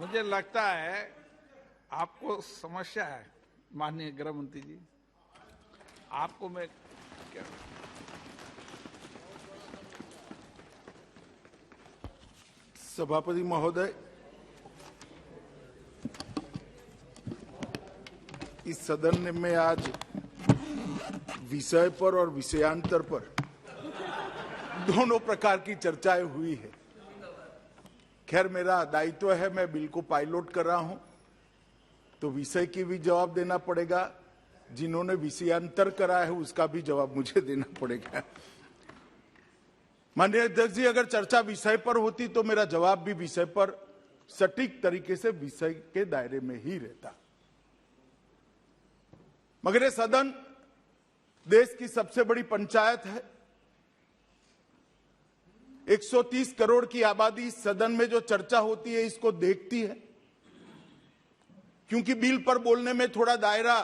मुझे लगता है आपको समस्या है माननीय गृह मंत्री जी। आपको मैं क्या सभापति महोदय, इस सदन में आज विषय पर और विषयांतर पर दोनों प्रकार की चर्चाएं हुई है। खैर, मेरा दायित्व है, मैं बिल को पायलट कर रहा हूं, तो विषय की भी जवाब देना पड़ेगा, जिन्होंने विषयांतर करा है उसका भी जवाब मुझे देना पड़ेगा। माननीय अध्यक्ष जी, अगर चर्चा विषय पर होती तो मेरा जवाब भी विषय पर सटीक तरीके से विषय के दायरे में ही रहता। मगर ये सदन देश की सबसे बड़ी पंचायत है। 130 करोड़ की आबादी इस सदन में जो चर्चा होती है इसको देखती है, क्योंकि बिल पर बोलने में थोड़ा दायरा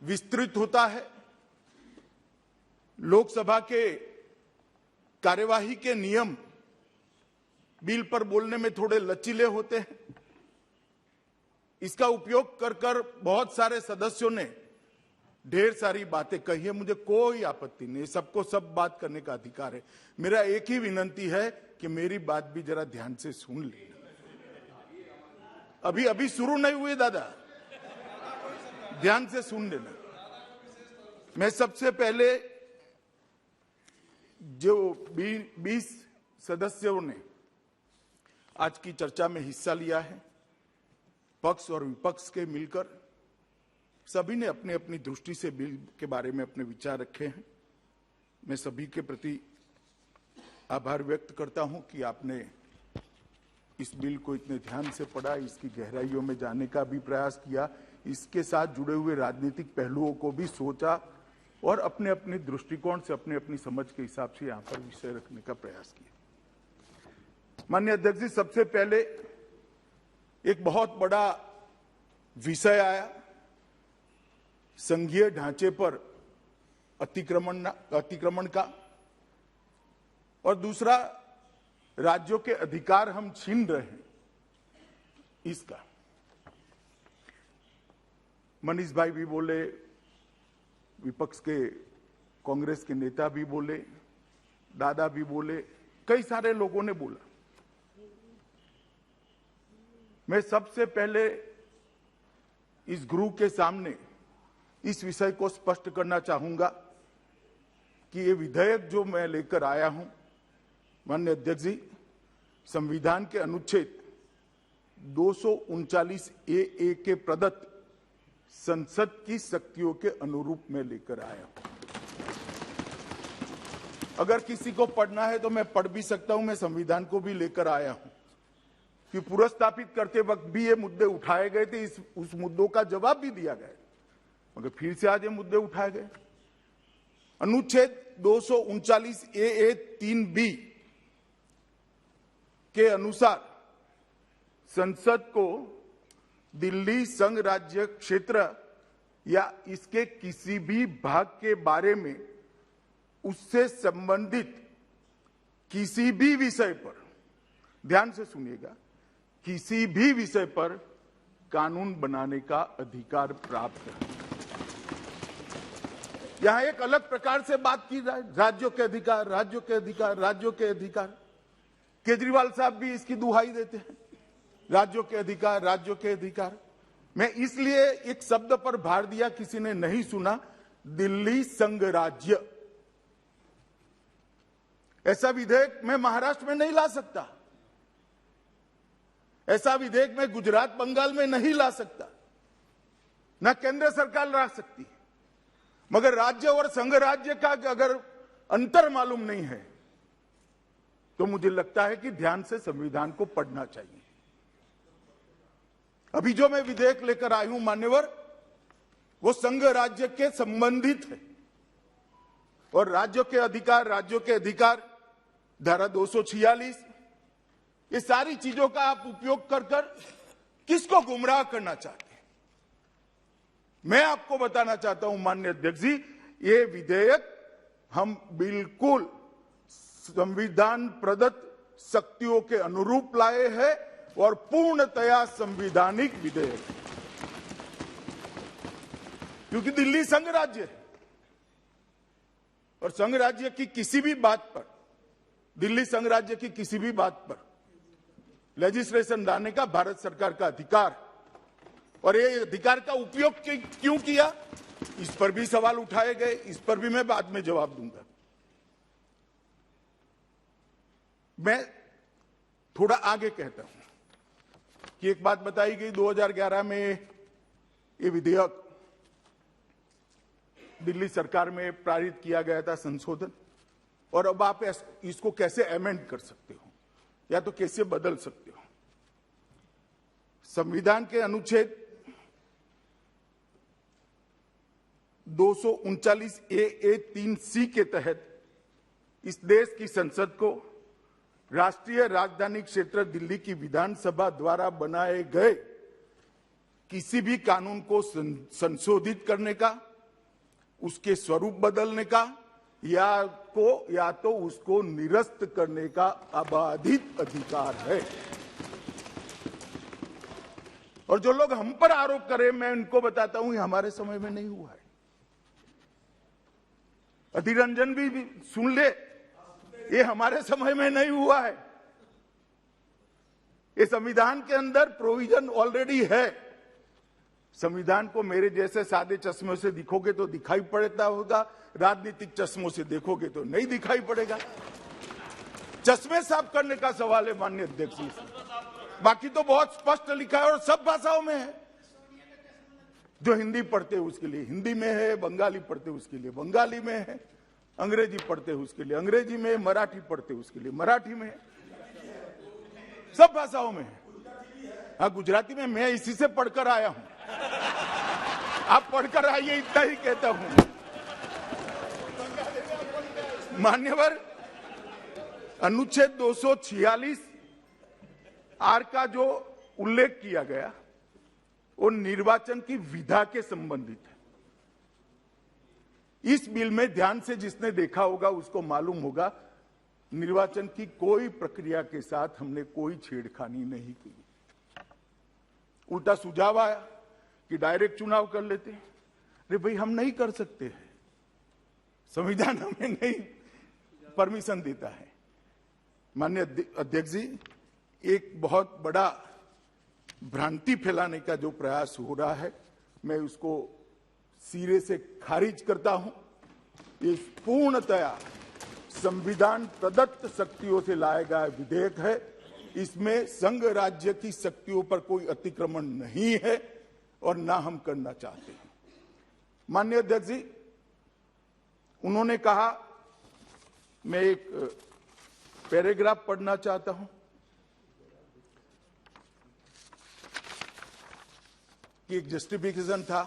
विस्तृत होता है। लोकसभा के कार्यवाही के नियम बिल पर बोलने में थोड़े लचीले होते हैं। इसका उपयोग कर कर बहुत सारे सदस्यों ने ढेर सारी बातें कही है। मुझे कोई आपत्ति नहीं, सबको सब बात करने का अधिकार है। मेरा एक ही विनंती है कि मेरी बात भी जरा ध्यान से सुन ले। अभी शुरू नहीं हुई दादा, ध्यान से सुन लेना। मैं सबसे पहले जो 20 सदस्यों ने आज की चर्चा में हिस्सा लिया है, पक्ष और विपक्ष के मिलकर सभी ने अपनी अपनी दृष्टि से बिल के बारे में अपने विचार रखे हैं। मैं सभी के प्रति आभार व्यक्त करता हूं कि आपने इस बिल को इतने ध्यान से पढ़ा, इसकी गहराइयों में जाने का भी प्रयास किया, इसके साथ जुड़े हुए राजनीतिक पहलुओं को भी सोचा और अपने अपने दृष्टिकोण से अपनी अपनी समझ के हिसाब से यहां पर विषय रखने का प्रयास किया। माननीय अध्यक्ष जी, सबसे पहले एक बहुत बड़ा विषय आया, संघीय ढांचे पर अतिक्रमण का, और दूसरा राज्यों के अधिकार हम छीन रहे हैं इसका। मनीष भाई भी बोले, विपक्ष के कांग्रेस के नेता भी बोले, दादा भी बोले, कई सारे लोगों ने बोला। मैं सबसे पहले इस गृह के सामने इस विषय को स्पष्ट करना चाहूंगा कि ये विधेयक जो मैं लेकर आया हूं, माननीय अध्यक्ष जी, संविधान के अनुच्छेद 239 ए के प्रदत्त संसद की शक्तियों के अनुरूप में लेकर आया हूं। अगर किसी को पढ़ना है तो मैं पढ़ भी सकता हूं, मैं संविधान को भी लेकर आया हूं कि पुनर्स्थापित करते वक्त भी ये मुद्दे उठाए गए थे, उस मुद्दों का जवाब भी दिया गया, मगर फिर से आज ये मुद्दे उठाए गए। अनुच्छेद 239 ए 3B के अनुसार संसद को दिल्ली संघ राज्य क्षेत्र या इसके किसी भी भाग के बारे में उससे संबंधित किसी भी विषय पर, ध्यान से सुनिएगा, किसी भी विषय पर कानून बनाने का अधिकार प्राप्त है। यहां एक अलग प्रकार से बात की जाए, राज्यों के अधिकार, राज्यों के अधिकार, राज्यों के अधिकार। केजरीवाल साहब भी इसकी दुहाई देते हैं, राज्यों के अधिकार, राज्यों के अधिकार। मैं इसलिए एक शब्द पर भार दिया, किसी ने नहीं सुना, दिल्ली संघ राज्य। ऐसा विधेयक मैं महाराष्ट्र में नहीं ला सकता, ऐसा विधेयक मैं गुजरात बंगाल में नहीं ला सकता, ना केंद्र सरकार ला सकती है। मगर राज्य और संघ राज्य का अगर अंतर मालूम नहीं है तो मुझे लगता है कि ध्यान से संविधान को पढ़ना चाहिए। अभी जो मैं विधेयक लेकर आई हूं मान्यवर, वो संघ राज्य के संबंधित है, और राज्यों के अधिकार धारा 246, ये सारी चीजों का आप उपयोग कर किसको गुमराह करना चाहते हैं। मैं आपको बताना चाहता हूं माननीय अध्यक्ष जी, ये विधेयक हम बिल्कुल संविधान प्रदत्त शक्तियों के अनुरूप लाए हैं और पूर्णतया संवैधानिक विधेयक है, क्योंकि दिल्ली संघ राज्य है और संघ राज्य की किसी भी बात पर, दिल्ली संघ राज्य की किसी भी बात पर लेजिस्लेशन लाने का भारत सरकार का अधिकार, और ये अधिकार का उपयोग क्यों किया, इस पर भी सवाल उठाए गए, इस पर भी मैं बाद में जवाब दूंगा। मैं थोड़ा आगे कहता हूं कि एक बात बताई गई 2011 में ये विधेयक दिल्ली सरकार में पारित किया गया था, संशोधन, और अब आप इसको कैसे अमेंड कर सकते हो या तो कैसे बदल सकते हो। संविधान के अनुच्छेद 239A3C के तहत इस देश की संसद को राष्ट्रीय राजधानी क्षेत्र दिल्ली की विधानसभा द्वारा बनाए गए किसी भी कानून को संशोधित करने का, उसके स्वरूप बदलने का या तो उसको निरस्त करने का अबाधित अधिकार है। और जो लोग हम पर आरोप करें, मैं उनको बताता हूं, ये हमारे समय में नहीं हुआ है। अधीर रंजन भी सुन ले, ये हमारे समय में नहीं हुआ है। ये संविधान के अंदर प्रोविजन ऑलरेडी है। संविधान को मेरे जैसे सादे चश्मों से दिखोगे तो दिखाई पड़ता होगा, राजनीतिक चश्मों से देखोगे तो नहीं दिखाई पड़ेगा। चश्मे साफ करने का सवाल है माननीय अध्यक्ष जी, बाकी तो बहुत स्पष्ट लिखा है और सब भाषाओं में है। जो हिंदी पढ़ते हैं उसके लिए हिंदी में है, बंगाली पढ़ते हैं उसके लिए बंगाली में है, अंग्रेजी पढ़ते हैं उसके लिए अंग्रेजी में, मराठी पढ़ते हैं उसके लिए मराठी में है, सब भाषाओं में है। हाँ, गुजराती में मैं इसी से पढ़कर आया हूं, आप पढ़कर आइए, इतना ही कहता हूं। मान्यवर, अनुच्छेद 246 आर का जो उल्लेख किया गया वो निर्वाचन की विधा के संबंधित है। इस बिल में ध्यान से जिसने देखा होगा उसको मालूम होगा, निर्वाचन की कोई प्रक्रिया के साथ हमने कोई छेड़खानी नहीं की। उल्टा सुझाव आया कि डायरेक्ट चुनाव कर लेते हैं। अरे भाई, हम नहीं कर सकते हैं, संविधान हमें नहीं परमिशन देता है। माननीय अध्यक्ष जी, एक बहुत बड़ा भ्रांति फैलाने का जो प्रयास हो रहा है, मैं उसको सिरे से खारिज करता हूं। ये पूर्णतया संविधान प्रदत्त शक्तियों से लाया गया विधेयक है। इसमें संघ राज्य की शक्तियों पर कोई अतिक्रमण नहीं है और ना हम करना चाहते हैं। माननीय अध्यक्ष जी, उन्होंने कहा, मैं एक पैराग्राफ पढ़ना चाहता हूं कि एक जस्टिफिकेशन था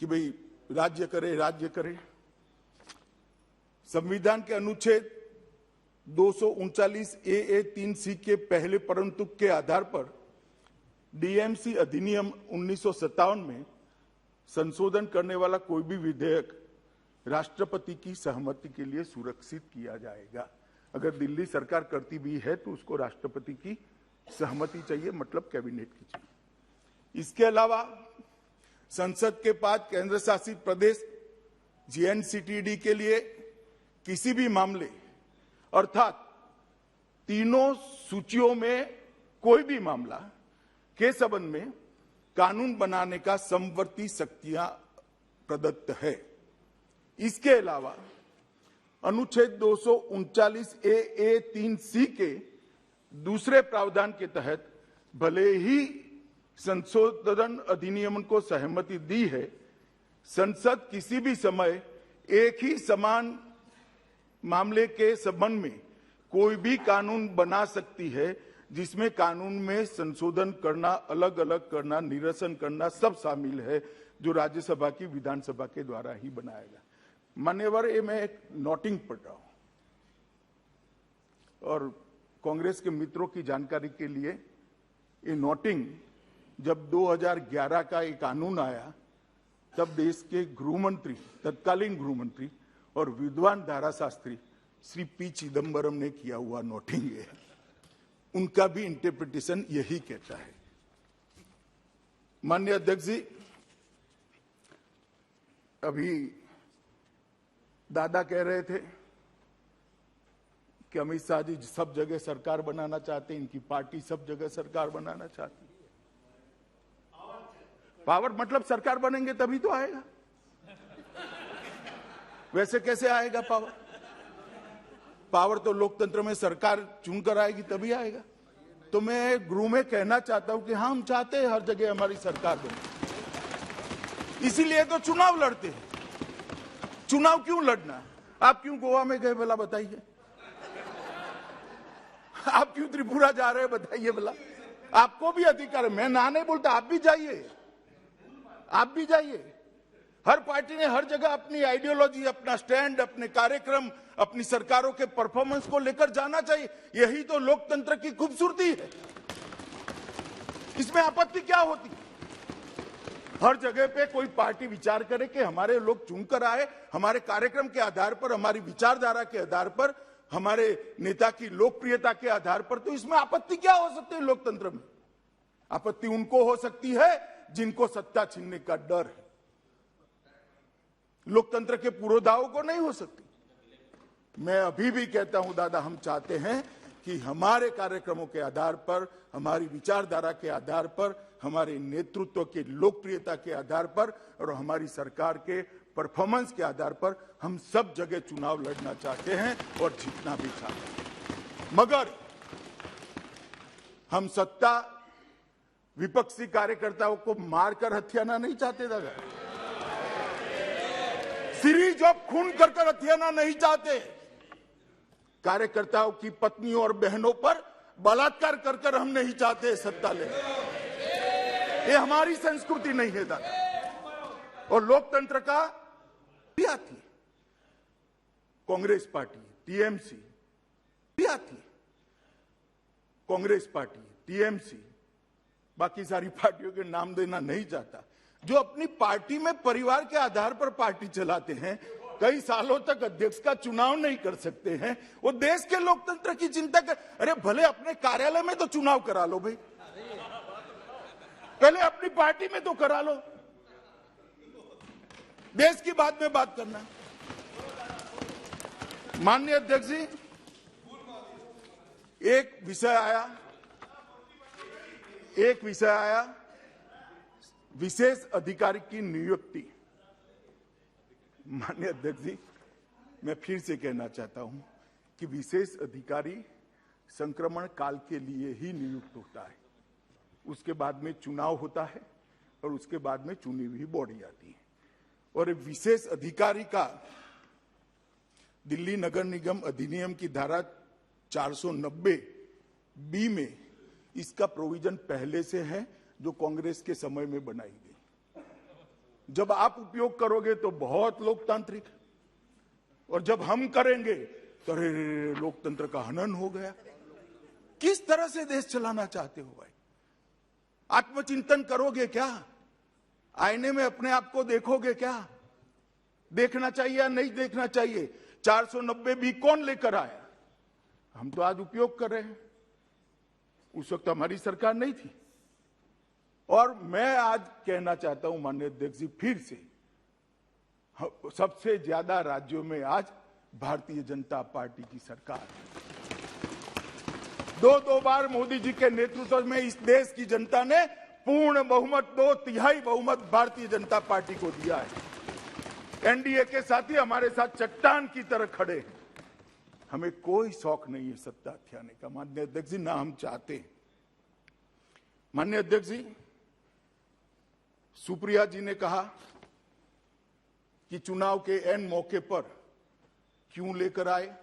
कि भाई राज्य करे। संविधान के अनुच्छेद 239A3C के पहले परंतुक के आधार पर डीएमसी अधिनियम 1957 में संशोधन करने वाला कोई भी विधेयक राष्ट्रपति की सहमति के लिए सुरक्षित किया जाएगा। अगर दिल्ली सरकार करती भी है तो उसको राष्ट्रपति की सहमति चाहिए, मतलब कैबिनेट की चाहिए। इसके अलावा संसद के पास केंद्र शासित प्रदेश जेएनसीटीडी के लिए किसी भी मामले अर्थात तीनों सूचियों में कोई भी मामला के संबंध में कानून बनाने का समवर्ती शक्तियां प्रदत्त है। इसके अलावा अनुच्छेद 239A3C के दूसरे प्रावधान के तहत भले ही संशोधन अधिनियम को सहमति दी है, संसद किसी भी समय एक ही समान मामले के संबंध में कोई भी कानून बना सकती है, जिसमें कानून में संशोधन करना, अलग अलग करना, निरसन करना सब शामिल है, जो राज्यसभा की विधानसभा के द्वारा ही बनाएगा। मान्यवर, ये मैं एक नोटिंग पढ़ रहा हूं और कांग्रेस के मित्रों की जानकारी के लिए, ये नोटिंग जब 2011 का एक कानून आया तब देश के गृहमंत्री, तत्कालीन गृहमंत्री और विद्वान धाराशास्त्री श्री पी चिदम्बरम ने किया हुआ नोटिंग है। उनका भी इंटरप्रिटेशन यही कहता है। माननीय अध्यक्ष जी, अभी दादा कह रहे थे कि अमित शाह जी सब जगह सरकार बनाना चाहते हैं, इनकी पार्टी सब जगह सरकार बनाना चाहती है। पावर मतलब सरकार बनेंगे तभी तो आएगा, वैसे कैसे आएगा पावर? पावर तो लोकतंत्र में सरकार चुनकर आएगी तभी आएगा। तो मैं गृह में कहना चाहता हूं कि हम चाहते हैं हर जगह हमारी सरकार बने, इसीलिए तो चुनाव लड़ते हैं। चुनाव क्यों लड़ना? आप क्यों गोवा में गए भला बताइए? आप क्यों त्रिपुरा जा रहे हैं बताइए भला? आपको भी अधिकार है, मैं ना नहीं बोलता, आप भी जाइए, आप भी जाइए। हर पार्टी ने हर जगह अपनी आइडियोलॉजी, अपना स्टैंड, अपने कार्यक्रम, अपनी सरकारों के परफॉर्मेंस को लेकर जाना चाहिए। यही तो लोकतंत्र की खूबसूरती है, इसमें आपत्ति क्या होती? हर जगह पे कोई पार्टी विचार करे कि हमारे लोग चुनकर आए, हमारे कार्यक्रम के आधार पर, हमारी विचारधारा के आधार पर, हमारे नेता की लोकप्रियता के आधार पर, तो इसमें आपत्ति क्या हो सकती है? लोकतंत्र में आपत्ति उनको हो सकती है जिनको सत्ता छीनने का डर है, लोकतंत्र के पुरोधाओं को नहीं हो सकती। मैं अभी भी कहता हूं दादा, हम चाहते हैं कि हमारे कार्यक्रमों के आधार पर, हमारी विचारधारा के आधार पर, हमारे नेतृत्व की लोकप्रियता के आधार पर और हमारी सरकार के परफॉर्मेंस के आधार पर हम सब जगह चुनाव लड़ना चाहते हैं और जीतना भी चाहते हैं। मगर हम सत्ता विपक्षी कार्यकर्ताओं को मारकर हथियाना नहीं चाहते दादा, सीरीज ऑफ खून कर हथियाना नहीं चाहते, कार्यकर्ताओं की पत्नियों और बहनों पर बलात्कार कर हम नहीं चाहते सत्ता ले। ये हमारी संस्कृति नहीं है दादा। और लोकतंत्र का भी आती है, कांग्रेस पार्टी, टीएमसी भी आती है, कांग्रेस पार्टी, टीएमसी, बाकी सारी पार्टियों के नाम देना नहीं चाहता, जो अपनी पार्टी में परिवार के आधार पर पार्टी चलाते हैं, कई सालों तक अध्यक्ष का चुनाव नहीं कर सकते हैं, वो देश के लोकतंत्र की चिंता कर। अरे भले अपने कार्यालय में तो चुनाव करा लो भाई, पहले अपनी पार्टी में तो करा लो, देश की बात में बात करना। माननीय अध्यक्ष जी, एक विषय आया विशेष अधिकारी की नियुक्ति। माननीय अध्यक्ष जी, मैं फिर से कहना चाहता हूं कि विशेष अधिकारी संक्रमण काल के लिए ही नियुक्त होता है, उसके बाद में चुनाव होता है और उसके बाद में चुनी हुई बॉडी आती है। और विशेष अधिकारी का दिल्ली नगर निगम अधिनियम की धारा 490 बी में इसका प्रोविजन पहले से है, जो कांग्रेस के समय में बनाई गई। जब आप उपयोग करोगे तो बहुत लोकतांत्रिक, और जब हम करेंगे तो लोकतंत्र का हनन हो गया। किस तरह से देश चलाना चाहते हो भाई? आत्मचिंतन करोगे क्या? आईने में अपने आप को देखोगे क्या? देखना चाहिए या नहीं देखना चाहिए? 490 बी कौन लेकर आया? हम तो आज उपयोग कर रहे हैं, उस वक्त हमारी सरकार नहीं थी। और मैं आज कहना चाहता हूं माननीय अध्यक्ष जी, फिर से सबसे ज्यादा राज्यों में आज भारतीय जनता पार्टी की सरकार है। दो बार मोदी जी के नेतृत्व में इस देश की जनता ने पूर्ण बहुमत, 2/3 बहुमत भारतीय जनता पार्टी को दिया है। एनडीए के साथी हमारे साथ चट्टान की तरह खड़े हैं। हमें कोई शौक नहीं है सत्ता हथियाने का माननीय अध्यक्ष जी, ना हम चाहते हैं। माननीय अध्यक्ष जी, सुप्रिया जी ने कहा कि चुनाव के एन मौके पर क्यों लेकर आए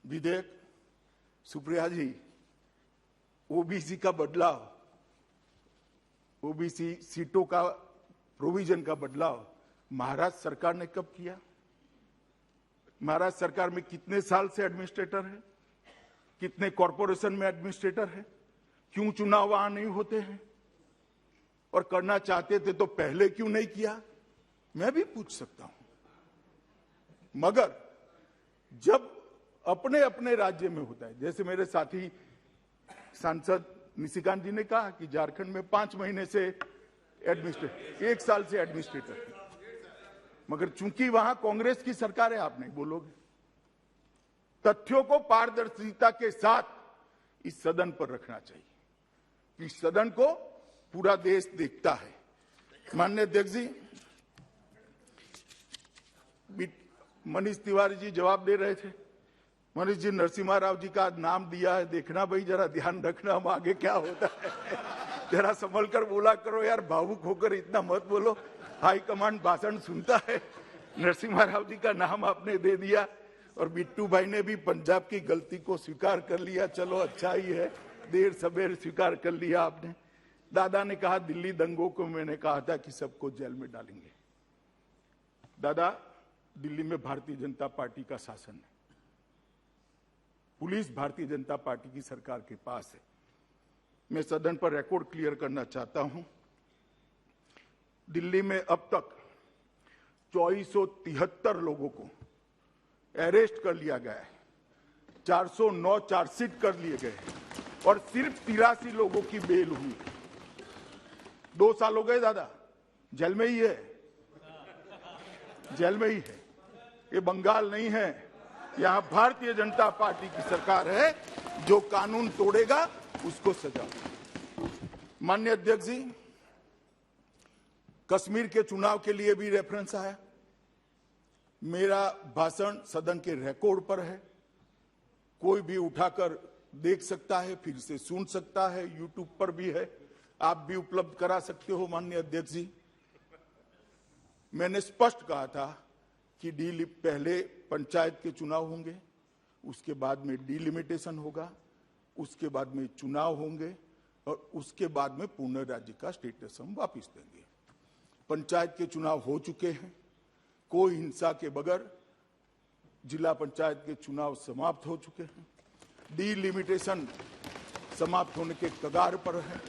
विधेयक। सुप्रिया जी, ओबीसी का बदलाव, ओबीसी सीटों का प्रोविजन का बदलाव महाराष्ट्र सरकार ने कब किया? महाराष्ट्र सरकार में कितने साल से एडमिनिस्ट्रेटर है? कितने कॉरपोरेशन में एडमिनिस्ट्रेटर है? क्यों चुनाव वहां नहीं होते हैं? और करना चाहते थे तो पहले क्यों नहीं किया? मैं भी पूछ सकता हूं। मगर जब अपने अपने राज्य में होता है, जैसे मेरे साथी सांसद निशिकांत जी ने कहा कि झारखंड में 5 महीने से एडमिनिस्ट्रेटर, 1 साल से एडमिनिस्ट्रेटर, मगर चूंकि वहां कांग्रेस की सरकार है, आप नहीं बोलोगे। तथ्यों को पारदर्शिता के साथ इस सदन पर रखना चाहिए। इस सदन को पूरा देश देखता है। माननीय अध्यक्ष जी, मनीष तिवारी जी जवाब दे रहे थे। मनीष जी, नरसिम्हा राव जी का नाम दिया है, देखना भाई, जरा ध्यान रखना हम आगे क्या होता है। जरा संभल कर बोला करो यार, भावुक होकर इतना मत बोलो। हाईकमांड भाषण सुनता है। नरसिम्हा राव जी का नाम आपने दे दिया और बिट्टू भाई ने भी पंजाब की गलती को स्वीकार कर लिया। चलो अच्छा ही है, देर सवेर स्वीकार कर लिया आपने। दादा ने कहा दिल्ली दंगों को मैंने कहा था कि सबको जेल में डालेंगे। दादा, दिल्ली में भारतीय जनता पार्टी का शासन है, पुलिस भारतीय जनता पार्टी की सरकार के पास है। मैं सदन पर रिकॉर्ड क्लियर करना चाहता हूं, दिल्ली में अब तक 2473 लोगों को अरेस्ट कर लिया गया है, 409 चार्जशीट कर लिए गए और सिर्फ 83 लोगों की बेल हुई। 2 साल हो गए दादा, जेल में ही है, जेल में ही है। ये बंगाल नहीं है, यहां भारतीय जनता पार्टी की सरकार है। जो कानून तोड़ेगा उसको सजा। माननीय अध्यक्ष जी, कश्मीर के चुनाव के लिए भी रेफरेंस आया। मेरा भाषण सदन के रिकॉर्ड पर है, कोई भी उठाकर देख सकता है, फिर से सुन सकता है, यूट्यूब पर भी है, आप भी उपलब्ध करा सकते हो। माननीय अध्यक्ष जी, मैंने स्पष्ट कहा था कि पहले पंचायत के चुनाव होंगे, उसके बाद में डिलिमिटेशन होगा, उसके बाद में चुनाव होंगे और उसके बाद में पूर्ण राज्य का स्टेटस हम वापस देंगे। पंचायत के चुनाव हो चुके हैं, कोई हिंसा के बगैर जिला पंचायत के चुनाव समाप्त हो चुके हैं। डिलिमिटेशन समाप्त होने के कगार पर है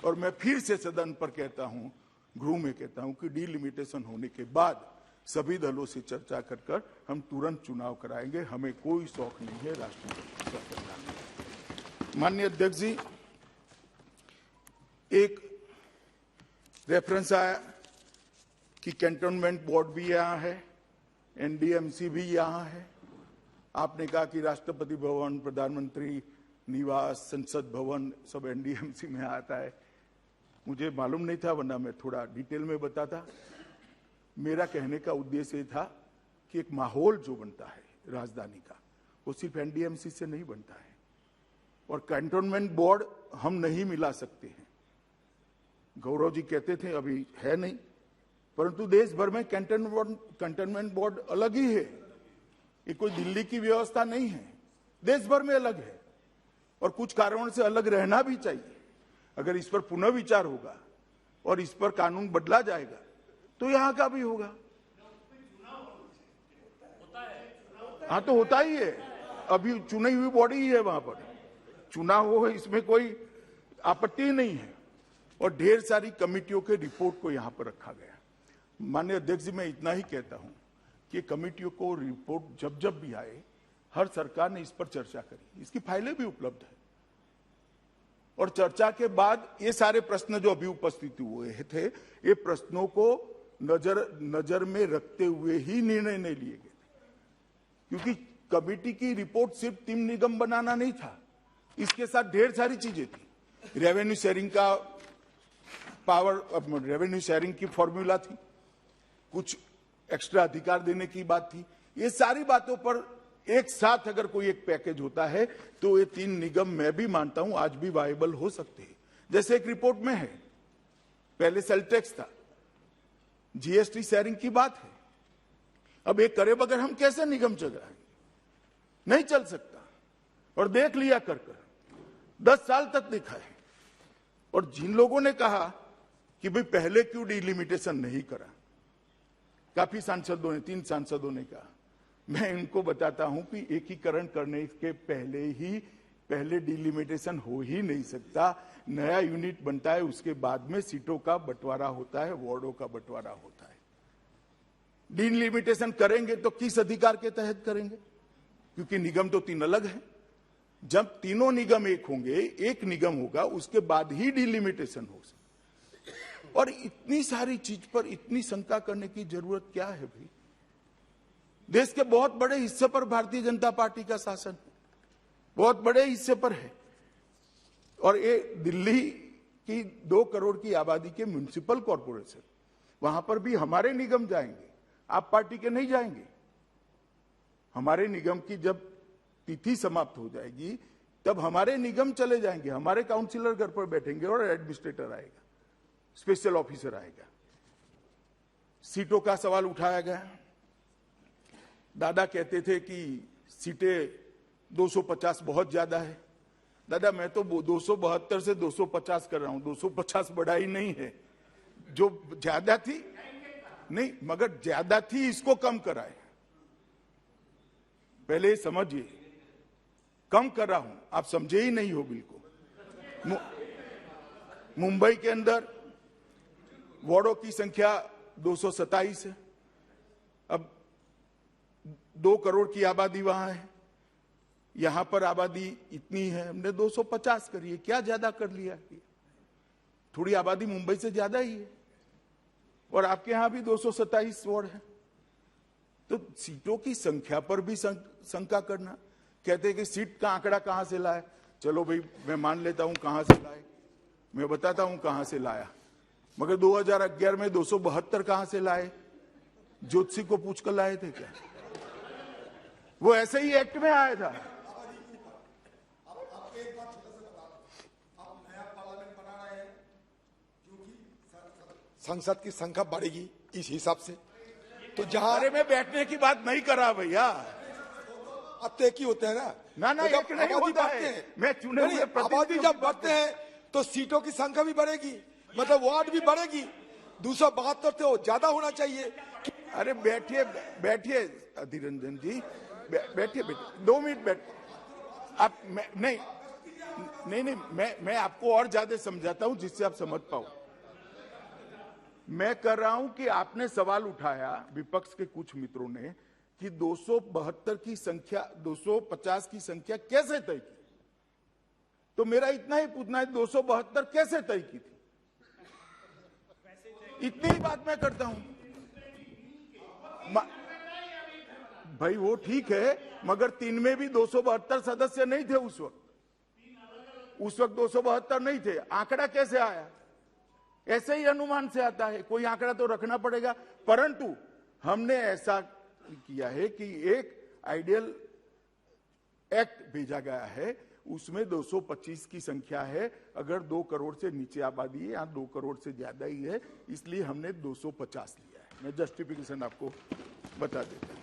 और मैं फिर से सदन पर कहता हूं, गृह में कहता हूं कि डिलिमिटेशन होने के बाद सभी दलों से चर्चा कर हम तुरंत चुनाव कराएंगे। हमें कोई शौक नहीं है राष्ट्रपति का। माननीय अध्यक्ष जी, एक रेफरेंस आया कि कैंटोनमेंट बोर्ड भी यहाँ है, एनडीएमसी भी यहाँ है। आपने कहा कि राष्ट्रपति भवन, प्रधानमंत्री निवास, संसद भवन सब एनडीएमसी में आता है। मुझे मालूम नहीं था, वरना मैं थोड़ा डिटेल में बताता। मेरा कहने का उद्देश्य ये था कि एक माहौल जो बनता है राजधानी का, वो सिर्फ एनडीएमसी से नहीं बनता है और कैंटोनमेंट बोर्ड हम नहीं मिला सकते हैं। गौरव जी कहते थे अभी है नहीं, परंतु देश भर में कैंटोनमेंट बोर्ड अलग ही है। ये कोई दिल्ली की व्यवस्था नहीं है, देश भर में अलग है और कुछ कारणों से अलग रहना भी चाहिए। अगर इस पर पुनः विचार होगा और इस पर कानून बदला जाएगा तो यहां का भी होगा। हाँ, तो होता ही है, अभी चुनी हुई बॉडी ही है, वहां पर चुनाव हो, इसमें कोई आपत्ति नहीं है। और ढेर सारी कमिटियों के रिपोर्ट को यहां पर रखा गया। माननीय अध्यक्ष जी, मैं इतना ही कहता हूं कि कमिटियों को रिपोर्ट जब जब भी आए, हर सरकार ने इस पर चर्चा करी, इसकी फाइलें भी उपलब्ध है और चर्चा के बाद ये सारे प्रश्न जो अभी उपस्थित हुए थे, ये प्रश्नों को नजर में रखते हुए ही निर्णय नहीं लिए गए थे। क्योंकि कमेटी की रिपोर्ट सिर्फ 3 निगम बनाना नहीं था, इसके साथ ढेर सारी चीजें थी। रेवेन्यू शेयरिंग का पावर, रेवेन्यू शेयरिंग की फॉर्मूला थी, कुछ एक्स्ट्रा अधिकार देने की बात थी। ये सारी बातों पर एक साथ अगर कोई एक पैकेज होता है तो ये 3 निगम मैं भी मानता हूं आज भी वायबल हो सकते हैं। जैसे एक रिपोर्ट में है, पहले सेल टैक्स था, जीएसटी शेयरिंग की बात है। अब एक करे बगैर हम कैसे निगम चलाएंगे? नहीं चल सकता। और देख लिया कर 10 साल तक देखा है। और जिन लोगों ने कहा कि भाई पहले क्यों डिलिमिटेशन नहीं करा, काफी सांसदों ने, 3 सांसदों ने कहा, मैं इनको बताता हूं कि एकीकरण करने के पहले डिलिमिटेशन हो ही नहीं सकता। नया यूनिट बनता है, उसके बाद में सीटों का बंटवारा होता है, वार्डों का बंटवारा होता है। डिलिमिटेशन करेंगे तो किस अधिकार के तहत करेंगे? क्योंकि निगम तो 3 अलग है। जब तीनों निगम एक होंगे, एक निगम होगा, उसके बाद ही डिलिमिटेशन हो सकता। और इतनी सारी चीज पर इतनी शंका करने की जरूरत क्या है भाई? देश के बहुत बड़े हिस्से पर भारतीय जनता पार्टी का शासन है, बहुत बड़े हिस्से पर है। और ये दिल्ली की 2 करोड़ की आबादी के म्युनिसिपल कॉर्पोरेशन, वहां पर भी हमारे निगम जाएंगे, आप पार्टी के नहीं जाएंगे। हमारे निगम की जब तिथि समाप्त हो जाएगी तब हमारे निगम चले जाएंगे, हमारे काउंसिलर घर पर बैठेंगे और एडमिनिस्ट्रेटर आएगा, स्पेशल ऑफिसर आएगा। सीटों का सवाल उठाया गया। दादा कहते थे कि सीटें 250 बहुत ज्यादा है। दादा मैं तो 272 से 250 कर रहा हूं, 250 बढ़ाई नहीं है, जो ज्यादा थी नहीं, मगर ज्यादा थी इसको कम कराए। पहले समझिए, कम कर रहा हूं, आप समझे ही नहीं हो बिल्कुल। मुंबई के अंदर वार्डों की संख्या 227 है। अब 2 करोड़ की आबादी वहां है, यहां पर आबादी इतनी है, हमने 250 करी है। क्या ज्यादा कर लिया? थोड़ी आबादी मुंबई से ज्यादा ही है, और आपके यहां भी 227 वार्ड है। तो सीटों की संख्या पर भी शंका करना। कहते हैं कि सीट का आंकड़ा कहां से लाए? चलो भाई, मैं मान लेता हूं कहां से लाए, मैं बताता हूं कहां से लाया। मगर 2011 में 272 कहां से लाए? ज्योतिषी को पूछकर लाए थे क्या? वो ऐसे ही एक्ट में आया था। संसद की संख्या बढ़ेगी इस हिसाब से, तो जहां अरे मैं बैठने की बात नहीं कर रहा भैया, अब तय की होते हैं ना ना एक नहीं होता है। मैं चुने हुए आबादी जब बढ़ते हैं तो सीटों की संख्या भी बढ़ेगी, मतलब वार्ड भी बढ़ेगी। 272 से वो ज्यादा होना चाहिए। अरे बैठिए बैठिए अधीर रंजन जी, बैठिए 2 मिनट बैठ। आप नहीं, मैं आपको और ज्यादा समझाता हूं जिससे आप समझ पाओ। मैं कर रहा हूं कि आपने सवाल उठाया, विपक्ष के कुछ मित्रों ने, कि 272 की संख्या, 250 की संख्या कैसे तय की? तो मेरा इतना ही पूछना है, 272 कैसे तय की थी? इतनी ही बात मैं करता हूं भाई। वो ठीक है, मगर 3 में भी 272 सदस्य नहीं थे उस वक्त 272 नहीं थे। आंकड़ा कैसे आया? ऐसे ही अनुमान से आता है, कोई आंकड़ा तो रखना पड़ेगा। परंतु हमने ऐसा किया है कि एक आइडियल एक्ट भेजा गया है, उसमें 225 की संख्या है। अगर 2 करोड़ से नीचे आबादी है, यहाँ 2 करोड़ से ज्यादा ही है, इसलिए हमने 250 लिया है। मैं जस्टिफिकेशन आपको बता देता हूं।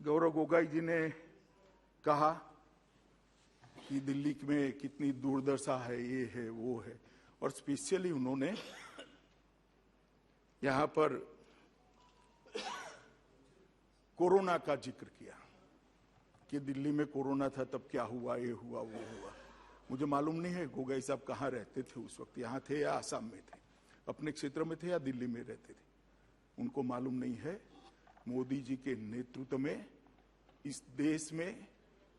गौरव गोगोई जी ने कहा कि दिल्ली में कितनी दुर्दशा है, ये है वो है, और स्पेशली उन्होंने यहां पर कोरोना का जिक्र किया कि दिल्ली में कोरोना था तब क्या हुआ, ये हुआ वो हुआ। मुझे मालूम नहीं है गोगोई साहब कहां रहते थे उस वक्त, यहां थे या आसाम में थे, अपने क्षेत्र में थे या दिल्ली में रहते थे, उनको मालूम नहीं है। मोदी जी के नेतृत्व में इस देश में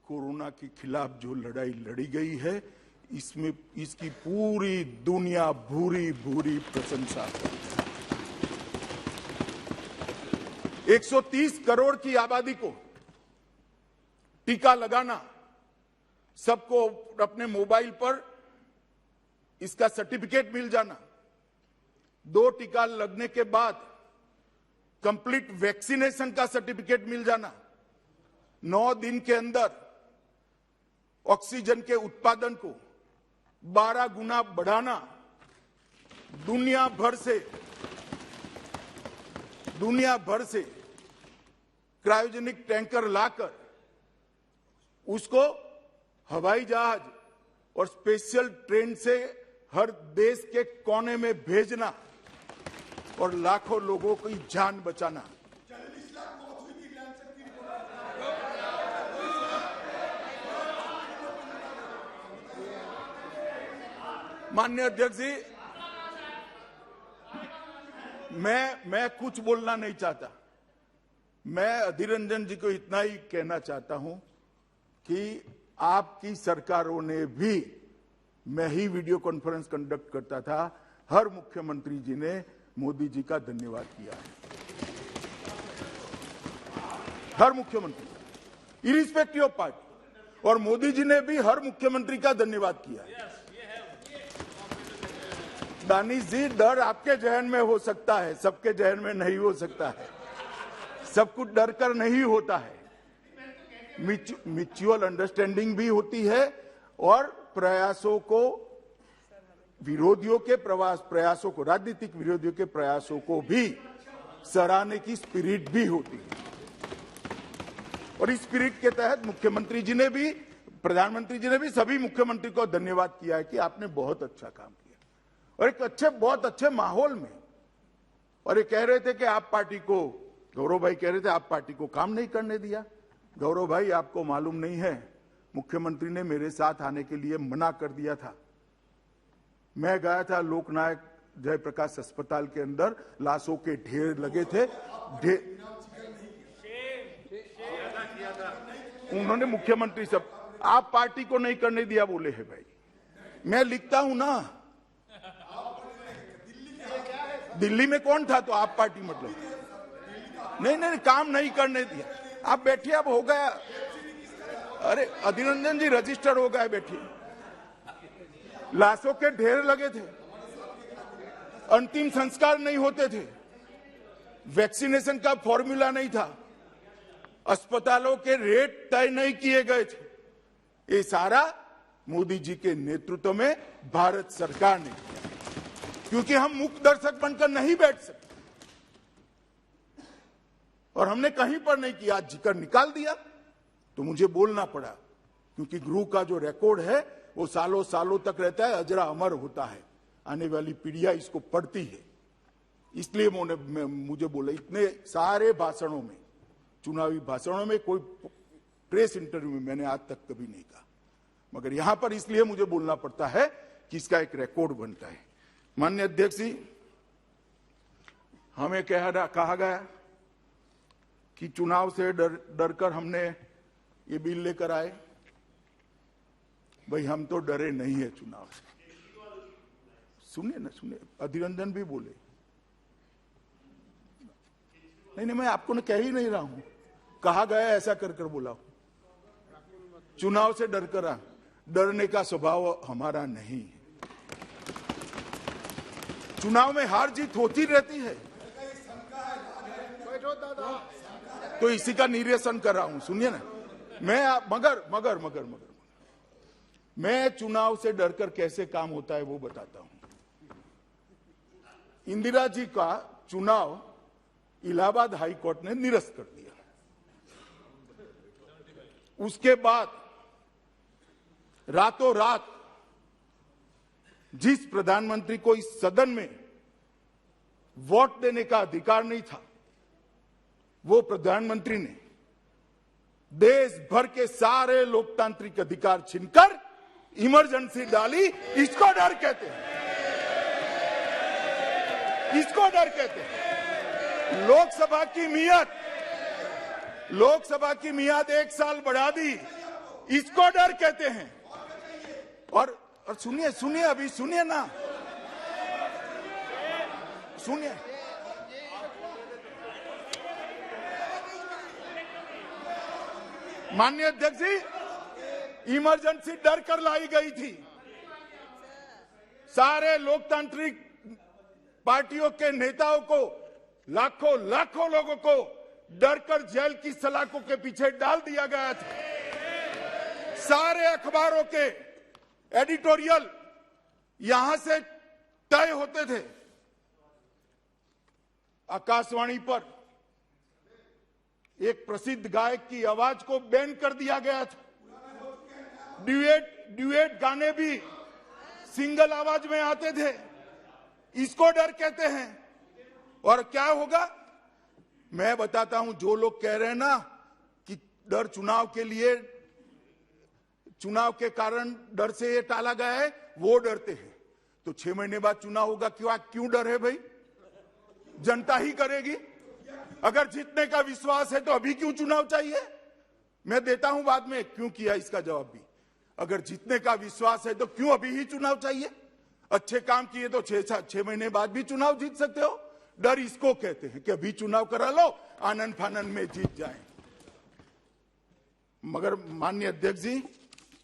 कोरोना के खिलाफ जो लड़ाई लड़ी गई है, इसमें इसकी पूरी दुनिया भूरी भूरी प्रशंसा है। 130 करोड़ की आबादी को टीका लगाना, सबको अपने मोबाइल पर इसका सर्टिफिकेट मिल जाना, 2 टीका लगने के बाद कंप्लीट वैक्सीनेशन का सर्टिफिकेट मिल जाना, 9 दिन के अंदर ऑक्सीजन के उत्पादन को 12 गुना बढ़ाना, दुनिया भर से क्रायोजेनिक टैंकर लाकर उसको हवाई जहाज और स्पेशल ट्रेन से हर देश के कोने में भेजना और लाखों लोगों की जान बचाना। माननीय अध्यक्ष जी, मैं कुछ बोलना नहीं चाहता, मैं अधीर रंजन जी को इतना ही कहना चाहता हूं कि आपकी सरकारों ने भी, मैं ही वीडियो कॉन्फ्रेंस कंडक्ट करता था, हर मुख्यमंत्री जी ने मोदी जी का धन्यवाद किया है। हर मुख्यमंत्री, इरिस्पेक्टिव ऑफ पार्टी, और मोदी जी ने भी हर मुख्यमंत्री का धन्यवाद किया है। दानिश जी, डर आपके जहन में हो सकता है, सबके जहन में नहीं हो सकता है। सब कुछ डर कर नहीं होता है, म्यूचुअल अंडरस्टैंडिंग भी होती है, और प्रयासों को, विरोधियों के प्रयासों को, राजनीतिक विरोधियों के प्रयासों को भी सराहने की स्पिरिट भी होती है। और इस स्पिरिट के तहत मुख्यमंत्री जी ने भी, प्रधानमंत्री जी ने भी सभी मुख्यमंत्री को धन्यवाद किया है कि आपने बहुत अच्छा काम किया, और एक बहुत अच्छे माहौल में। और ये कह रहे थे कि आप पार्टी को, गौरव भाई कह रहे थे आप पार्टी को काम नहीं करने दिया। गौरव भाई, आपको मालूम नहीं है, मुख्यमंत्री ने मेरे साथ आने के लिए मना कर दिया था। मैं गया था लोकनायक जयप्रकाश अस्पताल के अंदर, लाशों के ढेर लगे थे, उन्होंने मुख्यमंत्री सब, आप पार्टी को नहीं करने दिया बोले हैं भाई। मैं लिखता हूं ना, दिल्ली में कौन था तो आप पार्टी, मतलब नहीं, काम नहीं करने दिया। आप बैठिए, अब हो गया। अरे अधीर रंजन जी, रजिस्टर हो गया, बैठिए। लाशों के ढेर लगे थे, अंतिम संस्कार नहीं होते थे, वैक्सीनेशन का फॉर्मूला नहीं था, अस्पतालों के रेट तय नहीं किए गए थे। ये सारा मोदी जी के नेतृत्व में भारत सरकार ने किया, क्योंकि हम मुख्य दर्शक बनकर नहीं बैठ सकते, और हमने कहीं पर नहीं किया। जिक्र निकाल दिया तो मुझे बोलना पड़ा, क्योंकि गुरु का जो रिकॉर्ड है वो सालों सालों तक रहता है, अजरा अमर होता है, आने वाली पीढ़ियां इसको पढ़ती है। इसलिए मुझे बोला, इतने सारे भाषणों में, चुनावी भाषणों में, कोई प्रेस इंटरव्यू में मैंने आज तक कभी नहीं कहा, मगर यहां पर इसलिए मुझे बोलना पड़ता है कि इसका एक रिकॉर्ड बनता है। माननीय अध्यक्ष जी, हमें कहा गया कि चुनाव से डरकर हमने ये बिल लेकर आए। भाई, हम तो डरे नहीं है चुनाव से। सुनिए ना, सुनिए, अधीर रंजन भी बोले। नहीं, मैं आपको न कह ही नहीं रहा हूं, कहा गया ऐसा कर बोला हूं। चुनाव से डरने का स्वभाव हमारा नहीं है। चुनाव में हार जीत होती रहती है, तो इसी का निरीक्षण कर रहा हूं। सुनिए ना, मगर मैं चुनाव से डरकर कैसे काम होता है वो बताता हूं। इंदिरा जी का चुनाव इलाहाबाद हाई कोर्ट ने निरस्त कर दिया। उसके बाद रातों रात जिस प्रधानमंत्री को इस सदन में वोट देने का अधिकार नहीं था, वो प्रधानमंत्री ने देश भर के सारे लोकतांत्रिक अधिकार छीनकर इमरजेंसी डाली। इसको डर कहते हैं, इसको डर कहते हैं। लोकसभा की मियाद 1 साल बढ़ा दी, इसको डर कहते हैं। और सुनिए, अभी सुनिए ना, सुनिए। माननीय अध्यक्ष जी, इमरजेंसी डर कर लाई गई थी। सारे लोकतांत्रिक पार्टियों के नेताओं को, लाखों लोगों को डरकर जेल की सलाखों के पीछे डाल दिया गया था। सारे अखबारों के एडिटोरियल यहां से तय होते थे। आकाशवाणी पर एक प्रसिद्ध गायक की आवाज को बैन कर दिया गया था। ड्यूएट गाने भी सिंगल आवाज में आते थे। इसको डर कहते हैं। और क्या होगा मैं बताता हूं। जो लोग कह रहे हैं ना कि डर चुनाव के कारण डर से ये टाला गया है, वो डरते हैं। तो 6 महीने बाद चुनाव होगा, क्यों डर है भाई? जनता ही करेगी। अगर जीतने का विश्वास है तो अभी क्यों चुनाव चाहिए? मैं देता हूं बाद में क्यों किया इसका जवाब भी। अगर जीतने का विश्वास है तो क्यों अभी ही चुनाव चाहिए? अच्छे काम किए तो 6 महीने बाद भी चुनाव जीत सकते हो। डर इसको कहते हैं कि अभी चुनाव करा लो, आनंद फानंद में जीत जाए। मगर माननीय अध्यक्ष जी,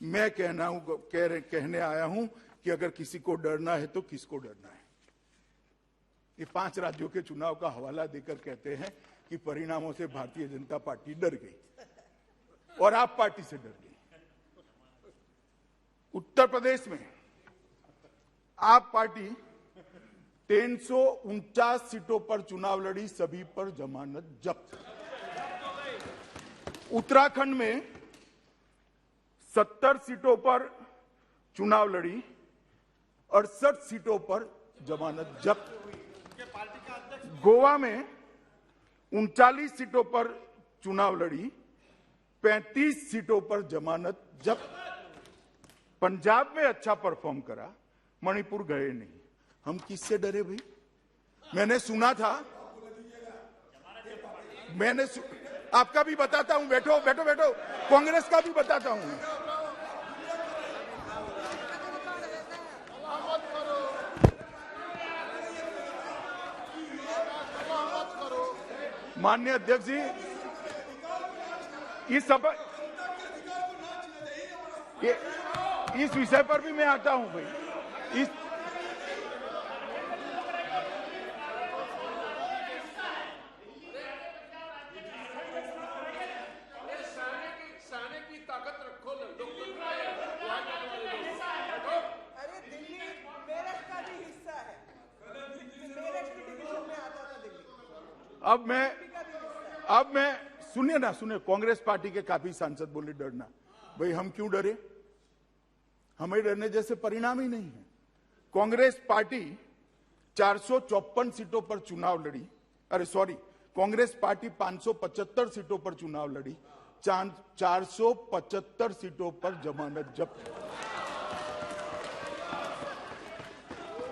मैं कहने आया हूं कि अगर किसी को डरना है तो किसको डरना है? ये 5 राज्यों के चुनाव का हवाला देकर कहते हैं कि परिणामों से भारतीय जनता पार्टी डर गई और आप पार्टी से डर गई। उत्तर प्रदेश में आप पार्टी 349 सीटों पर चुनाव लड़ी, सभी पर जमानत जब्त। उत्तराखंड में 70 सीटों पर चुनाव लड़ी, 68 सीटों पर जमानत जब्त। गोवा में 39 सीटों पर चुनाव लड़ी, 35 सीटों पर जमानत जब्त। पंजाब में अच्छा परफॉर्म करा, मणिपुर गए नहीं। हम किससे डरे भाई? मैंने सुना था, आपका भी बताता हूं, बैठो बैठो बैठो, कांग्रेस का भी बताता हूं। माननीय अध्यक्ष जी, इस विषय पर भी मैं आता हूं भाई। अब मैं सुनिए ना, सुनिए, कांग्रेस पार्टी के काफी सांसद बोले डरना। भाई हम क्यों डरे? हमें डरने जैसे परिणाम ही नहीं है। कांग्रेस पार्टी 454 सीटों पर चुनाव लड़ी, कांग्रेस पार्टी 575 सीटों पर चुनाव लड़ी, 475 सीटों पर जमानत जब्त।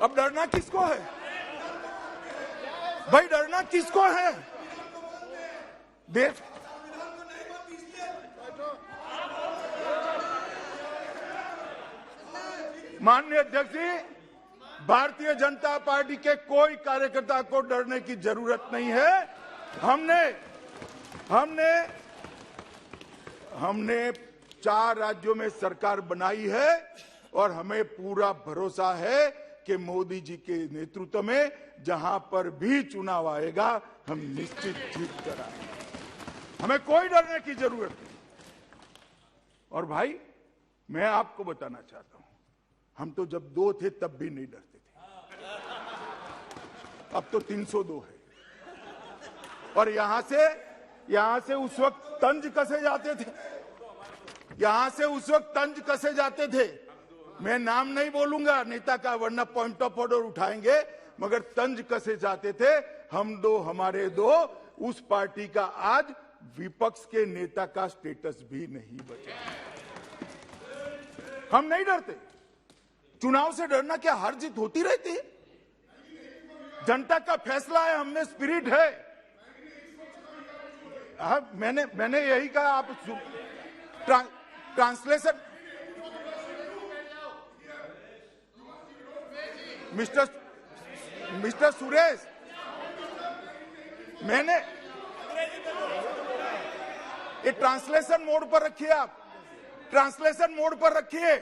अब डरना किसको है भाई? डरना किसको है? देश माननीय अध्यक्ष जी, भारतीय जनता पार्टी के कोई कार्यकर्ता को डरने की जरूरत नहीं है। हमने 4 राज्यों में सरकार बनाई है और हमें पूरा भरोसा है कि मोदी जी के नेतृत्व में जहां पर भी चुनाव आएगा हम निश्चित जीत कर आएंगे। हमें कोई डरने की जरूरत नहीं। और भाई मैं आपको बताना चाहता हूं, हम तो जब 2 थे तब भी नहीं डरते थे, अब तो 302 है। और यहां से उस वक्त तंज कसे जाते थे, मैं नाम नहीं बोलूंगा नेता का वरना पॉइंट ऑफ ऑर्डर उठाएंगे, मगर तंज कसे जाते थे हमारे दो। उस पार्टी का आज विपक्ष के नेता का स्टेटस भी नहीं बचा। हम नहीं डरते। चुनाव से डरना क्या हार जीत होती रहती है? जनता का फैसला है, हमने स्पिरिट है। मैंने यही कहा। आप ट्रांसलेशन मिस्टर सुरेश, मैंने ये ट्रांसलेशन मोड पर रखिए, आप ट्रांसलेशन मोड पर रखिए।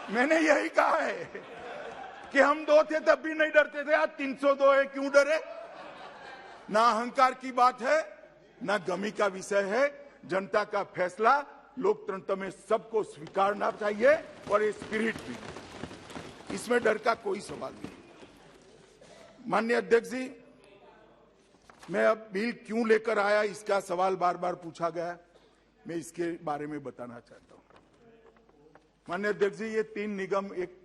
मैंने यही कहा है कि हम 2 थे तब भी नहीं डरते थे, आज 302 है, क्यों डरे? ना अहंकार की बात है, ना गमी का विषय है। जनता का फैसला लोकतंत्र में सबको स्वीकारना चाहिए और ये स्पिरिट भी, इसमें डर का कोई सवाल नहीं। माननीय अध्यक्ष जी, मैं अब बिल क्यों लेकर आया इसका सवाल बार बार पूछा गया, मैं इसके बारे में बताना चाहता हूं। माननीय अध्यक्ष जी, ये 3 निगम एक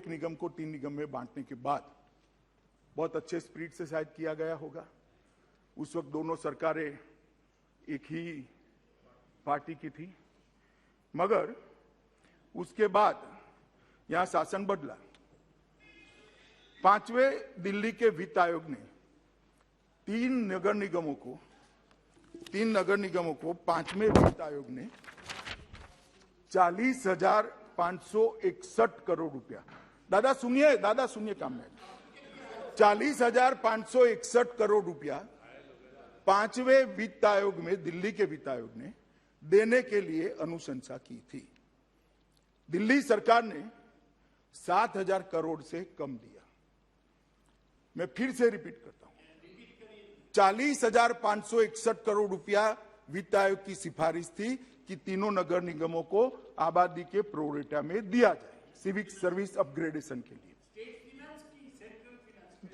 निगम को 3 निगम में बांटने के बाद बहुत अच्छे स्पिरिट से शायद किया गया होगा। उस वक्त दोनों सरकारें एक ही पार्टी की थी, मगर उसके बाद यहां शासन बदला। 5वें दिल्ली के वित्त आयोग ने तीन नगर निगमों को पांचवें वित्त आयोग ने 40,561 करोड़ रुपया, दादा सुनिए काम में, 40,561 करोड़ रुपया पांचवें वित्त आयोग में, दिल्ली के वित्त आयोग ने देने के लिए अनुशंसा की थी। दिल्ली सरकार ने 7,000 करोड़ से कम दिया। मैं फिर से रिपीट करता हूं, 40,561 करोड़ रुपया वित्त आयोग की सिफारिश थी कि तीनों नगर निगमों को आबादी के प्रोरेटा में दिया जाए सिविक सर्विस अपग्रेडेशन के लिए।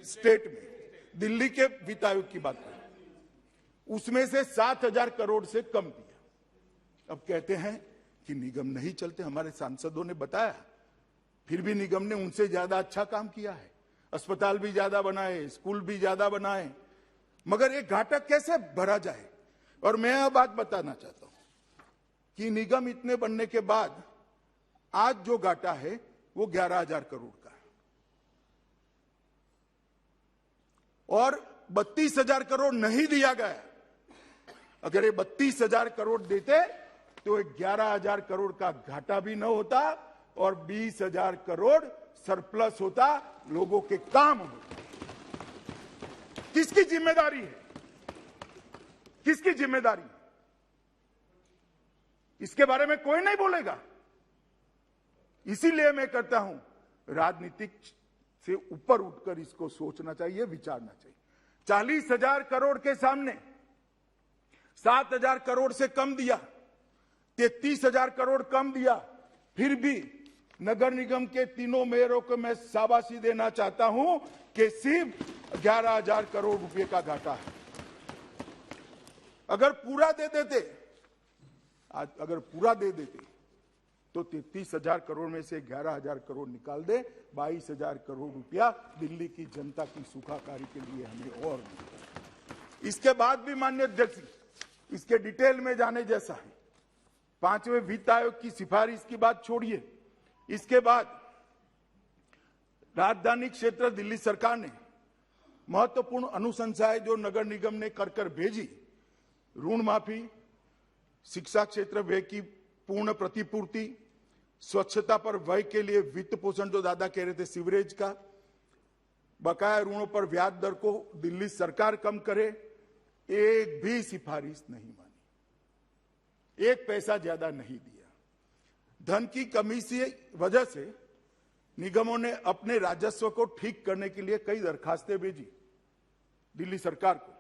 स्टेट में दिल्ली के वित्त आयोग की बात करें, उसमें से 7,000 करोड़ से कम दिया। अब कहते हैं कि निगम नहीं चलते, हमारे सांसदों ने बताया, फिर भी निगम ने उनसे ज्यादा अच्छा काम किया है। अस्पताल भी ज्यादा बनाए, स्कूल भी ज्यादा बनाए, मगर ये घाटा कैसे भरा जाए। और मैं यह बात बताना चाहता हूं कि निगम इतने बनने के बाद आज जो घाटा है वो 11,000 करोड़ का है, और 32,000 करोड़ नहीं दिया गया। अगर ये 32,000 करोड़ देते तो 11,000 करोड़ का घाटा भी न होता और 20,000 करोड़ सरप्लस होता, लोगों के काम होते। किसकी जिम्मेदारी है? किसकी जिम्मेदारी? इसके बारे में कोई नहीं बोलेगा। इसीलिए मैं कहता हूं, राजनीतिक से ऊपर उठकर इसको सोचना चाहिए, विचारना चाहिए। 40,000 करोड़ के सामने 7,000 करोड़ से कम दिया, 33,000 करोड़ कम दिया, फिर भी नगर निगम के तीनों मेयरों को मैं शाबाशी देना चाहता हूं कि सिर्फ 11,000 करोड़ रुपए का घाटा है। अगर पूरा दे देते तो 33,000 करोड़ में से 11,000 करोड़ निकाल दे, 22,000 करोड़ रुपया दिल्ली की जनता की सुखाकारी के लिए हमें और मिलता। इसके बाद भी माननीय अध्यक्ष, इसके डिटेल में जाने जैसा है। पांचवें वित्त आयोग की सिफारिश की बात छोड़िए, इसके बाद राजधानी क्षेत्र दिल्ली सरकार ने महत्वपूर्ण अनुशंसाएं जो नगर निगम ने कर भेजी, ऋण माफी, शिक्षा क्षेत्र व्यय की पूर्ण प्रतिपूर्ति, स्वच्छता पर व्यय के लिए वित्त पोषण, जो दादा कह रहे थे सीवरेज का, बकाया ऋणों पर ब्याज दर को दिल्ली सरकार कम करे, एक भी सिफारिश नहीं मानी, एक पैसा ज्यादा नहीं दिया। धन की कमी की वजह से निगमों ने अपने राजस्व को ठीक करने के लिए कई दरखास्तें भेजी दिल्ली सरकार को,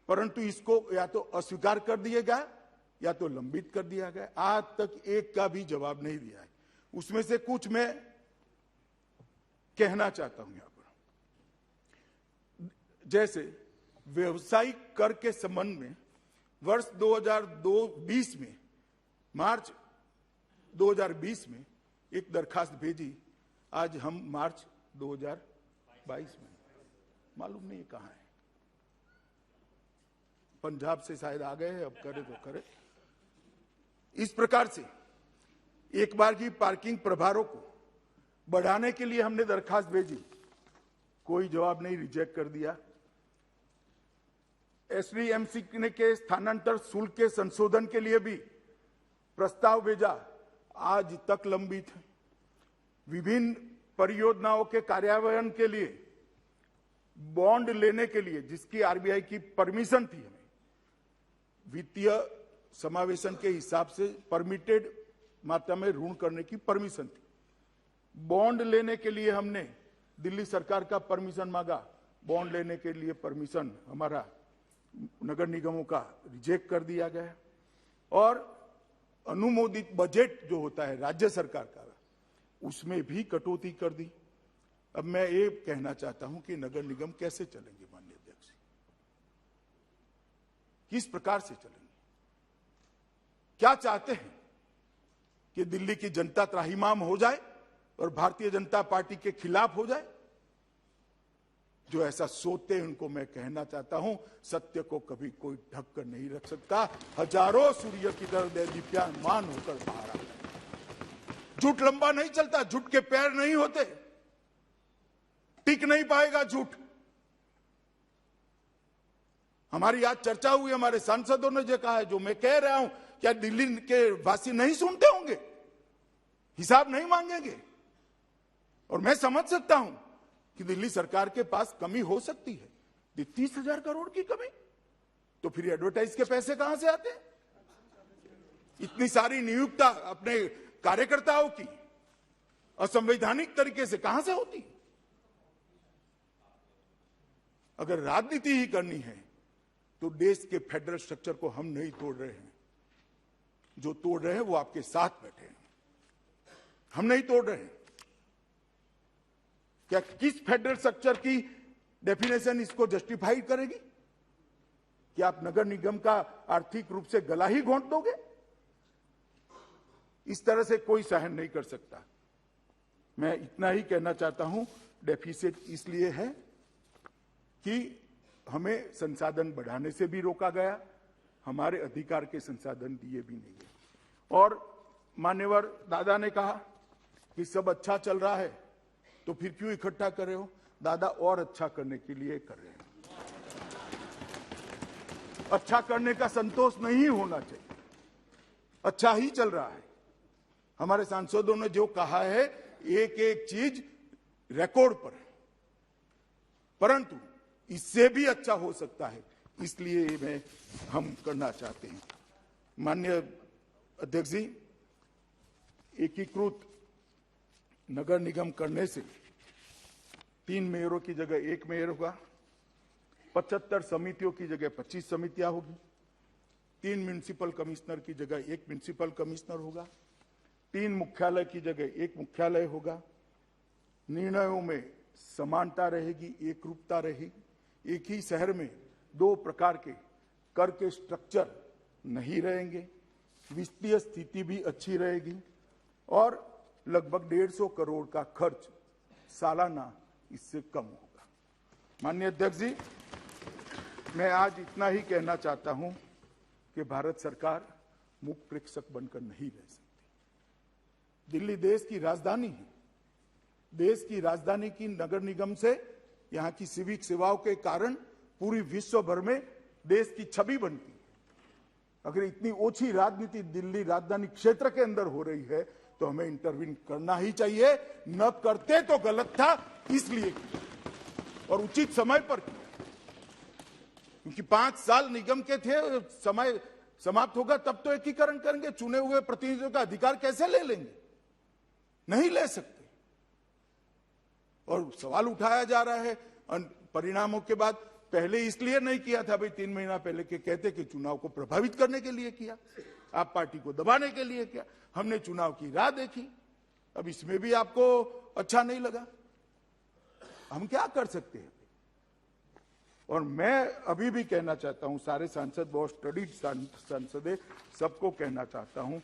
परंतु इसको या तो अस्वीकार कर दिया गया या तो लंबित कर दिया गया। आज तक एक का भी जवाब नहीं दिया है। उसमें से कुछ मैं कहना चाहता हूं यहां पर, जैसे व्यवसायिक कर के संबंध में वर्ष 2020 में, मार्च 2020 में एक दरखास्त भेजी, आज हम मार्च 2022 में, मालूम नहीं कहां है, पंजाब से शायद आ गए हैं, अब करे तो करे। इस प्रकार से एक बार की पार्किंग प्रभारों को बढ़ाने के लिए हमने दरखास्त भेजी, कोई जवाब नहीं, रिजेक्ट कर दिया। एसडीएमसी के स्थानांतर शुल्क के संशोधन के लिए भी प्रस्ताव भेजा, आज तक लंबित है। विभिन्न परियोजनाओं के कार्यान्वयन के लिए बॉन्ड लेने के लिए, जिसकी आरबीआई की परमिशन थी, हमें वित्तीय समावेशन के हिसाब से परमिटेड मात्रा में ऋण करने की परमिशन थी, बॉन्ड लेने के लिए हमने दिल्ली सरकार का परमिशन मांगा, बॉन्ड लेने के लिए परमिशन हमारा नगर निगमों का रिजेक्ट कर दिया गया। और अनुमोदित बजट जो होता है राज्य सरकार का, उसमें भी कटौती कर दी। अब मैं ये कहना चाहता हूं कि नगर निगम कैसे चलेंगे माननीय अध्यक्ष, किस प्रकार से चलेंगे? क्या चाहते हैं कि दिल्ली की जनता त्राहिमाम हो जाए और भारतीय जनता पार्टी के खिलाफ हो जाए? जो ऐसा सोचते हैं उनको मैं कहना चाहता हूं, सत्य को कभी कोई ढक कर नहीं रख सकता। हजारों सूर्य की तरह दीप्यमान होकर बाहर आता है। झूठ लंबा नहीं चलता, झूठ के पैर नहीं होते, टिक नहीं पाएगा झूठ। हमारी आज चर्चा हुई, हमारे सांसदों ने जो कहा है, जो मैं कह रहा हूं, क्या दिल्ली के वासी नहीं सुनते होंगे, हिसाब नहीं मांगेंगे? और मैं समझ सकता हूं कि दिल्ली सरकार के पास कमी हो सकती है, 30,000 करोड़ की कमी, तो फिर एडवर्टाइज के पैसे कहां से आते हैं? इतनी सारी नियुक्ता अपने कार्यकर्ताओं की असंवैधानिक तरीके से कहां से होती? अगर राजनीति ही करनी है तो देश के फेडरल स्ट्रक्चर को हम नहीं तोड़ रहे हैं, जो तोड़ रहे हैं वो आपके साथ बैठे हैं, हम नहीं तोड़ रहे हैं। क्या किस फेडरल स्ट्रक्चर की डेफिनेशन इसको जस्टिफाई करेगी? कि आप नगर निगम का आर्थिक रूप से गला ही घोंट दोगे? इस तरह से कोई सहन नहीं कर सकता। मैं इतना ही कहना चाहता हूं, डेफिसिट इसलिए है कि हमें संसाधन बढ़ाने से भी रोका गया, हमारे अधिकार के संसाधन दिए भी नहीं है। और मान्यवर दादा ने कहा कि सब अच्छा चल रहा है तो फिर क्यों इकट्ठा कर रहे हो? दादा और अच्छा करने के लिए कर रहे हैं। अच्छा करने का संतोष नहीं होना चाहिए, अच्छा ही चल रहा है। हमारे सांसदों ने जो कहा है, एक एक चीज रिकॉर्ड पर है, परंतु इससे भी अच्छा हो सकता है, इसलिए हम करना चाहते हैं। माननीय अध्यक्ष जी, एकीकृत नगर निगम करने से 3 मेयरों की जगह 1 मेयर होगा, 75 समितियों की जगह 25 समितियां होगी, 3 म्युनिसिपल कमिश्नर की जगह 1 म्युनिसिपल कमिश्नर होगा, 3 मुख्यालय की जगह 1 मुख्यालय होगा। निर्णयों में समानता रहेगी, एकरूपता रहेगी। एक ही शहर में 2 प्रकार के कर के स्ट्रक्चर नहीं रहेंगे, वित्तीय स्थिति भी अच्छी रहेगी और लगभग 150 करोड़ का खर्च सालाना इससे कम होगा। माननीय अध्यक्ष जी, मैं आज इतना ही कहना चाहता हूं कि भारत सरकार मुख प्रेक्षक बनकर नहीं रह सकती। दिल्ली देश की राजधानी है, देश की राजधानी की नगर निगम से यहां की सिविक सेवाओं के कारण पूरी विश्व भर में देश की छवि बनती है। अगर इतनी ओछी राजनीति दिल्ली राजधानी क्षेत्र के अंदर हो रही है तो हमें इंटरवीन करना ही चाहिए। न करते तो गलत था, इसलिए किया और उचित समय पर किया, क्योंकि 5 साल निगम के थे, समय समाप्त होगा तब तो एकीकरण करेंगे। चुने हुए प्रतिनिधियों का अधिकार कैसे ले लेंगे? नहीं ले सकते। और सवाल उठाया जा रहा है परिणामों के बाद, पहले इसलिए नहीं किया था भाई, 3 महीना पहले के कहते कि चुनाव को प्रभावित करने के लिए किया, आप पार्टी को दबाने के लिए किया। हमने चुनाव की राह देखी, अब इसमें भी आपको अच्छा नहीं लगा, हम क्या कर सकते हैं? और मैं अभी भी कहना चाहता हूं, सारे सांसद बहुत स्टडीड सांसद है, सबको कहना चाहता हूं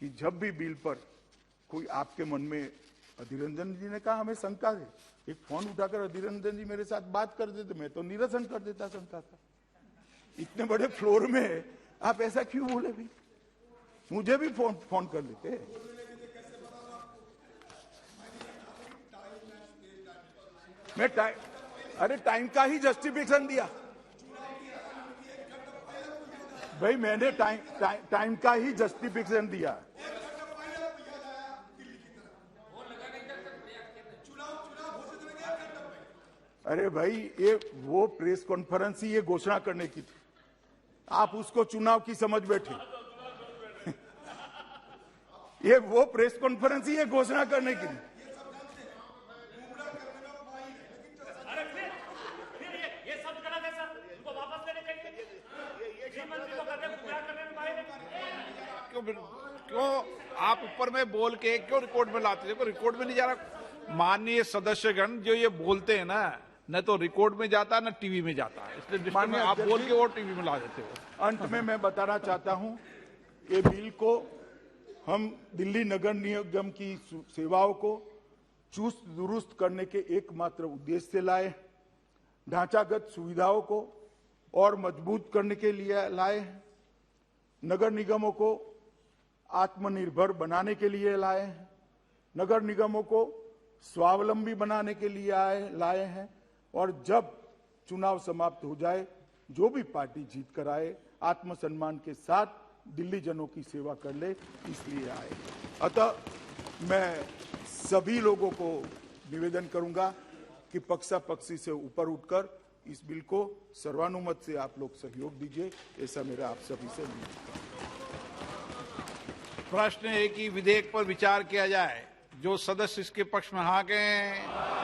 कि जब भी बिल पर कोई आपके मन में, अधीर रंजन जी ने कहा हमें शंका है, एक फोन उठाकर अधीर रंजन जी मेरे साथ बात कर देते, मैं तो निरसन कर देता शंका का। इतने बड़े फ्लोर में आप ऐसा क्यों बोले भी? मुझे भी फोन कर लेते। मैं टाइम का ही जस्टिफिकेशन दिया भाई, मैंने टाइम का ही जस्टिफिकेशन दिया। अरे भाई, ये वो प्रेस कॉन्फ्रेंस ही ये घोषणा करने की थी, आप उसको चुनाव की समझ बैठे। ये वो प्रेस कॉन्फ्रेंस ही ये घोषणा करने की थी। क्यों आप ऊपर में बोल के क्यों रिकॉर्ड में लाते? देखो रिकॉर्ड में नहीं जा रहा। माननीय सदस्यगण जो ये बोलते हैं ना, न तो रिकॉर्ड में जाता न टीवी में जाता, इसलिए माननीय आप बोल के और टीवी में ला देते हो। अंत में मैं बताना चाहता हूं, ये बिल को हम दिल्ली नगर निगम की सेवाओं को चुस्त दुरुस्त करने के एकमात्र उद्देश्य से लाए, ढांचागत सुविधाओं को और मजबूत करने के लिए लाए, नगर निगमों को आत्मनिर्भर बनाने के लिए लाए हैं, नगर निगमों को स्वावलंबी बनाने के लिए लाए हैं, और जब चुनाव समाप्त हो जाए जो भी पार्टी जीत कर आए आत्मसम्मान के साथ दिल्ली जनों की सेवा कर ले, इसलिए आए। अतः मैं सभी लोगों को निवेदन करूंगा कि पक्षापक्षी से ऊपर उठकर इस बिल को सर्वानुमत से आप लोग सहयोग दीजिए, ऐसा मेरा आप सभी से निवेदन है। प्रश्न है कि विधेयक पर विचार किया जाए। जो सदस्य इसके पक्ष में हाँ कहें,